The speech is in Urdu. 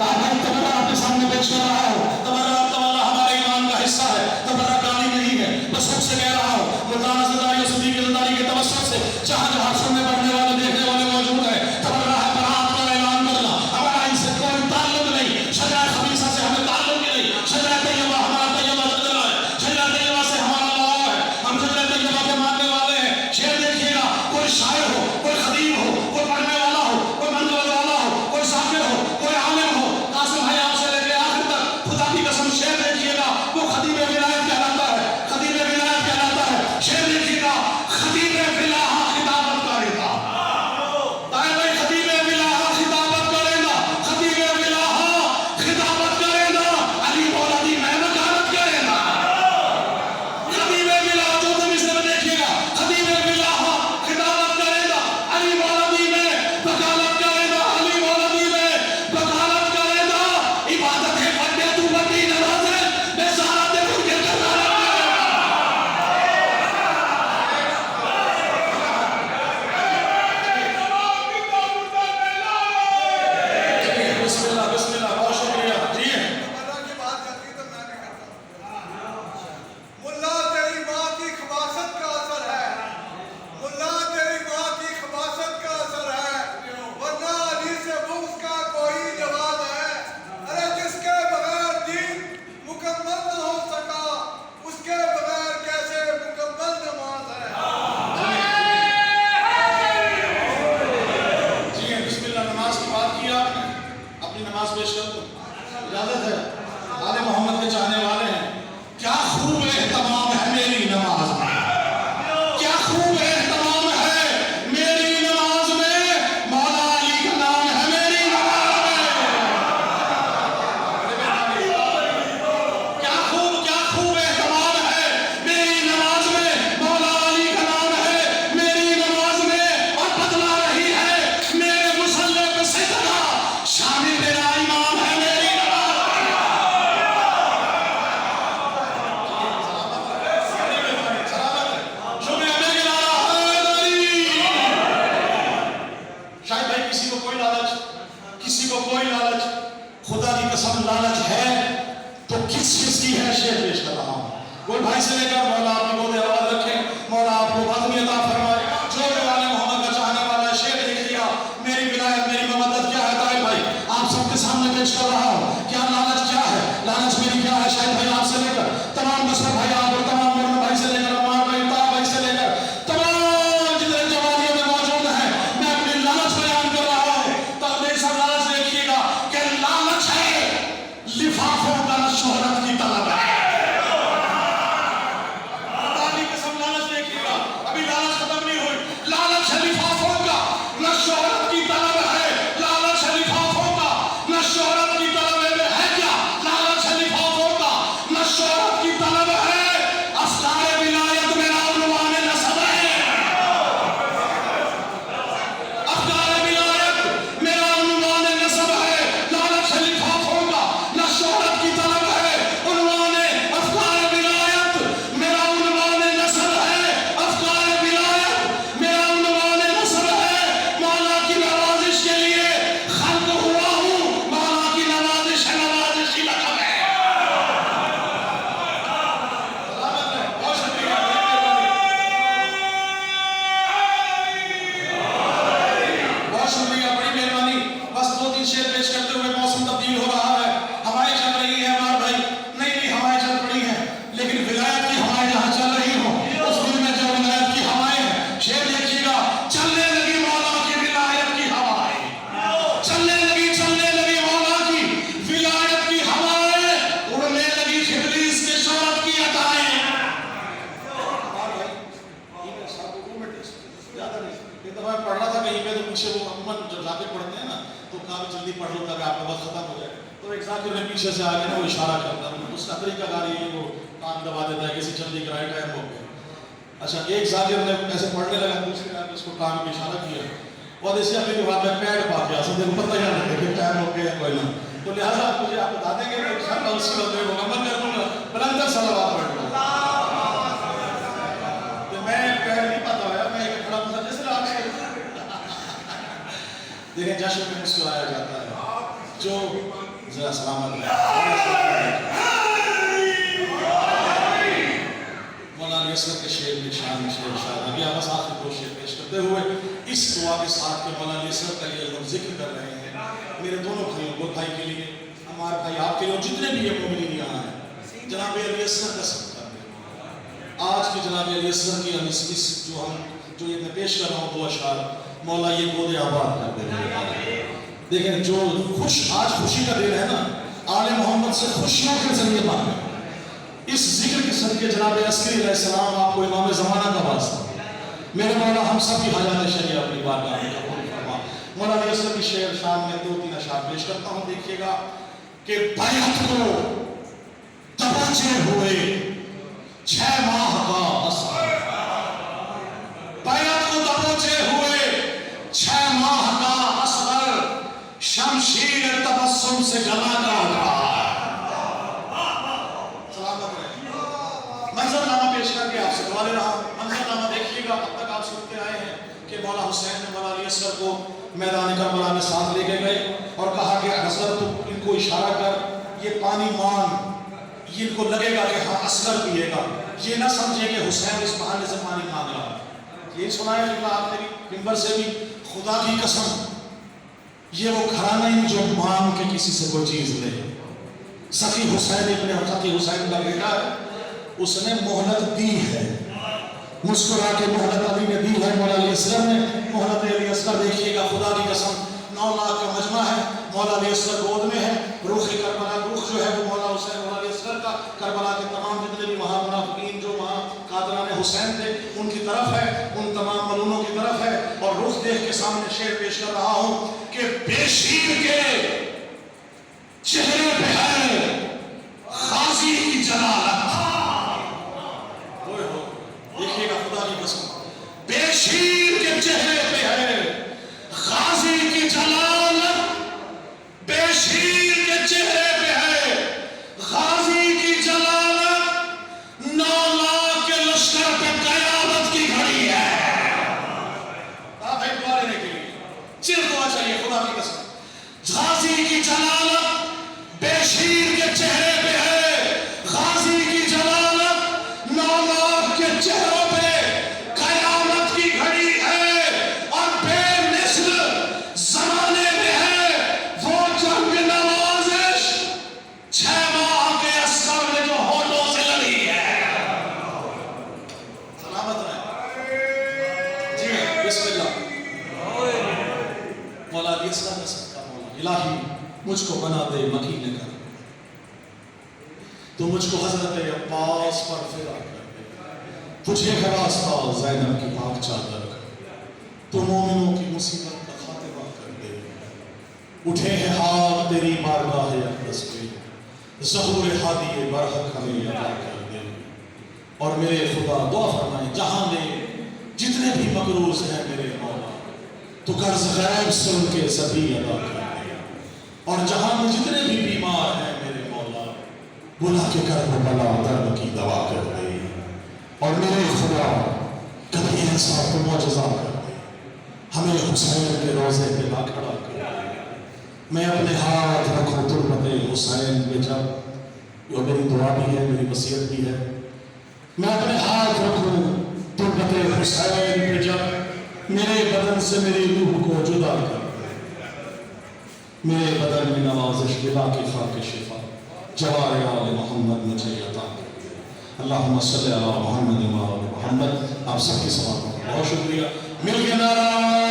کہا بھائی تبرہ آپ کے سامنے پیش کر رہا ہوں، تبرہ ہمارے ایمان کا حصہ ہے، تبرہ گالی نہیں ہے، بس سب سے کہہ رہا ہوں مولانا زرداری و صدیق زرداری کے توسط سے جہاں جہاں سننے پڑھنے والے دیکھنے والے موجود ہیں، تبرہ ہے برات کا اعلان کرنا، ہمارا ان سے کوئی تعلق نہیں، شجرہ خبیثہ سے ہمیں تعلق ہی نہیں، شجرہ طیبہ ہمارا طیبہ شجرہ ہے، شجرہ طیبہ سے ہمارا لگاؤ ہے، ہم شجرہ طیبہ کے ماننے والے ہیں۔ شعر دیکھیے گا، کوئی شاعر ہو، کوئی خطیب ہو، کوئی پڑھنے والا ہو، کوئی منظر والا ہو، کوئی ذاکر ہو، کوئی عالم ہو، قاسم بھائی آپ سے لے کے آخر تک خدا کی قسم شعر دیکھیے گا، وہ خطیب ولایت کہلاتا ہے، خطیب ولایت کہلاتا ہے۔ شعر دیکھیے گا، خطیب ولایت خطابت کرے گا، تائے بھائی خطیب ولایت خطابت کرے گا، خطیب ولایت خطابت کرے گا، علی مولوی میں وکالت کرے گا، خطیب ولایت جو تم اس میں دیکھیے گا، خطیب ولایت خطابت کرے گا، علی مولوی میں وکالت کرے گا، علی مولوی میں وکالت کرے گا، عبادت ہے پڑھنے تو بڑی نماز ہے، میں سارا دن ان کے کرنا بسم اللہ بسم اللہ، بہت شکریہ جی۔ تبرہ کی بات جاتی ہے تو میں بھی کرتا ہوں۔ ملا تیری ماں کی خباثت کا اثر ہے، ملا تیری ماں کی خباثت کا اثر ہے، ورنہ علی سے بغض کا کوئی جواز ہے۔ ارے جس کے بغیر دین مکمل نہ ہو سکا، اس کے بغیر کیسے مکمل نماز ہے۔ جی ہیں، بسم اللہ، نماز کی بات کی آپ نے، اپنی نماز پیش کر دو، اجازت ہے، آل محمد کے چاہنے والے ہیں۔ کیا خوب اہتمام ہے میری نماز میں، کیا خوب اہتمام ہے میری نماز میں، مولا علی کا نام ہے میری نماز میں، کیا خوب اہتمام ہے میری نماز میں، مولا علی کا نام ہے میری نماز میں، اور بدلا رہی ہے میرے مصلی پہ سجدہ، شامی میرا امام ہے میری نماز میں۔ شکریہ میں گلا حیدری۔ شاید بھائی کسی کو کوئی لالچ، کسی کو کوئی لالچ، خدا کی قسم لالچ ہے تو کس چیز کی ہے، شعر پیش کر رہا ہوں۔ کوئی بھائی سے لے کر مولا آپ کی گود آواز رکھے، مولا آپ کو بازمی عطا فرمائے، جو آل محمد کا چاہنے والا ہے، شعر دیکھیے گا، میری ولایت میری مودت کیا ہے، طاہر بھائی آپ سب کے سامنے پیش کر رہا ہوں، کیا لالچ کیا ہے، لالچ میری کیا ہے، شاید بھائی آپ سے لے کر تمام بسر بھائی آپ اور تمام مرن بھائی سے لے کر عمار بھائی طاہر بھائی سے لے کر تمام جتنے جوانیوں میں موجود ہیں، میں اپنی لالچ بیان کر رہا ہوں۔ تو میری سب لالچ دیکھیے گا کہ لالچ ہے لفافوں کا نہ شہرت کی طلب ہے، خدا کی قسم لالچ دیکھیے گا، ابھی لالچ ختم نہیں ہوئی، لالچ ہے لفافوں کا نہ شہرت کی طلب ہے، لالچ ہے لفافوں کا نہ شہرت کی طلب ہے کیا، لالچ ہے لفافوں کا نہ شہرت کی طلب ہے، افکار ولایت میرا عنوان نسب ہے، افکار ولایت میرا عنوان نسب ہے، لالچ ہے لفافوں کا نہ شہرت کی طلب ہے، عنوان افکار ولایت میرا عنوان نسب ہے، افکار ولایت میرا عنوان نسب ہے، مولا کی نوازش کے لیے خلق ہوا ہوں، مولا کی نوازش ہے، نوازش ہی لقب ہے۔ سلامت ہے، بہت شکریہ، بہت شکریہ، بڑی مہربانی، بس دو تین شعر پیش کرتے ہوئے موسم تبدیل ہو رہا ہے، ہوائیں چل رہی ہیں ہمارے بھائی، نئی نئی ہوائیں چل پڑی ہیں، لیکن ولایت کی ہوائیں جہاں چل رہی ہوں اس دل میں جو ولایت کی ہوائیں ہیں، شعر دیکھیے گا، چلنے لگی مولا کی ولایت کی ہوائیں، چلنے لگی مولا کی ولایت کی ہوائیں، اڑنے لگی ابلیس کے شہرت کی عطائیں۔ یہ تو میں پڑھ رہا تھا کہیں پہ تو پیچھے وہ عموماً جو ذاکر پڑھتے ہیں نا تو کافی جلدی پڑھ لو تاکہ آپ کا وقت ختم ہو جائے، تو ایک ذاکر نے پیچھے سے آگے نا وہ اشارہ کرتا ہے، اس کا طریقہ کار یہ ہے وہ کان دبا دیتا ہے کسی جلدی کرائے ٹائم ہو گیا۔ اچھا ایک ذاکر نے ایسے پڑھنے لگا، دوسرے نے اس کو کان پہ اشارہ کیا اور ایسے اپنے وہاں پہ پیڈ پا گیا، سب دیکھو پتہ یاد رکھے کہ ٹائم ہو گیا کوئی نہ، تو لہٰذا مجھے آپ بتا دیں گے کہ انشاءاللہ اسی وقت میں مکمل کر دوں گا، بلندر صلوات پڑھ لوں گا۔ تو میں پیڈ نہیں پاتا ہوا، میں ایک کھڑا مسجد سے آپ سے دیکھیں جشن میں مسکرایا جاتا ہے، جو ذرا سلامت رہے مولانا علی اصغر کے شعر میں شان شعر شاید ابھی آواز آخر دو شعر پیش کرتے ہوئے اس دعا کے ساتھ کہ مولانا علی اصغر کا یہ لوگ ذکر کر رہے ہیں میرے دونوں بھائیوں گل بھائی کے لیے ہمارے بھائی آپ کے لیے جتنے بھی یہ مومنین یہاں ہیں جناب علی اصغر کا صدقہ آج کی جناب علی اصغر کی ہم اس جو یہ میں پیش کر رہا ہوں دو اشعار مولا یہ گود آباد کر دے دیکھیں جو آج خوشی کا دن ہے نا آل محمد سے خوشیوں کے ذریعے مانگے اس ذکر کے صدقے جناب عسکری علیہ السلام آپ کو امام زمانہ کا واسطہ میرے مولا ہم سب کی حاجات شریعہ اپنی بارگاہ میں قبول فرما مولا علی اصغر کی شعر شان میں 2-3 اشعار پیش کرتا ہوں دیکھیے گا کہ بیعت کو دبوچے ہوئے 6 ماہ کا اثر بیعت کو دبوچے ہوئے 6 ماہ کا اثر شمشیر تبسم سے گلا کاٹ رہا ہے منظر نامہ پیش کر کے آپ سے دعا لے رہا ہوں منظر نامہ دیکھیے گا اب تک آپ سنتے آئے ہیں کہ مولا حسین نے مولا علی اصغر کو میدان کربلا میں ساتھ لے کے گئے اور کہا کہ اصغر تو ان کو اشارہ کر یہ پانی مانگ یہ ان کو لگے گا کہ ہاں اصغر پیے گا یہ نہ سمجھے کہ حسین اس بہانے سے پانی مانگ رہا ہے یہ سنائے اللہ آپ نے منبر سے بھی خدا کی قسم یہ وہ گھرانہ نہیں جو مانگ کے کسی سے کوئی چیز لے سخی حسین ابن سخی حسین کا بیٹا ہے اس نے مہلت دی ہے مسکرا کے مہلت علی نے دی ہے مولا علی اصغر نے مہلت علی اصغر دیکھیے گا خدا کی قسم 9 لاکھ کا مجمع ہے مولا علی اصغر گود میں ہے روح کربلا روح جو ہے وہ مولا حسین مولا علی اصغر کا کربلا کے تمام جتنے بھی وہاں منافقین جو وہاں قاتلان حسین تھے ان کی طرف ہے ان تمام ملونوں کی طرف ہے اور روح دیکھ کے سامنے شعر پیش کر رہا ہوں کہ بے شیر کے چہرے پہ ہے غازی کی جلالت دیکھیے گا خدا کی قسم بے شیر کے چہرے پہ ہے غازی کی جلالت بے شیر کے چہرے پہ ہے غازی کی جلالت 9 لاکھ کے لشکر پہ قیامت کی گھڑی ہے آپ ایک دعا لینے کے لیے چل دعا چاہیے خدا کی قسم غازی کی جلالت بے شیر کے چہرے پہ ہے غازی کی جلالت 9 لاکھ کے چہروں پہ قیامت کی گھڑی ہے اور بے مثل زمانے میں ہے وہ جنگ نوازش 6 ماہ کے عسکر نے جو ہونٹوں سے لڑی ہے سلامت رہے جی بسم اللہ مولا علی اصغر کا صدقہ مولا الہی مجھ کو بنا دے مکین کر تو مجھ کو حضرت عباس پر فدا کر تجھے ہے راستہ زینب کی پاک چادر تو مومنوں کی مصیبت کا خاتمہ کر دے اٹھے ہیں ہاتھ تیری بارگاہ اقدس پہ ظہور ہادی برحق ہمیں عطا کر دے اور میرے خدا دعا فرمائے جہاں میں جتنے بھی مقروض ہیں میرے مولا تو قرض غیب سن کے سبھی ادا کر دے اور جہاں میں جتنے بھی بیمار ہیں میرے مولا بلا کے کرب بلا درد کی دوا کر دے اور میرے خدا کبھی ایسا تو معجزہ کر دے ہمیں حسین کے روزے پہ لا کھڑا کر دے میں اپنے ہاتھ رکھوں تربت حسین پہ جب یہ میری دعا بھی ہے میری وصیت بھی ہے میں اپنے ہاتھ رکھوں تربت حسین پہ جب میرے بدن سے میری روح کو جدا کر دے میرے بدن میں نوازش بلا کی خاک شفا جوار آل محمد مجھے عطا کر اللہم صلی علی محمد و آل محمد آپ سب کی سلام بہت شکریہ مل کے نعرہ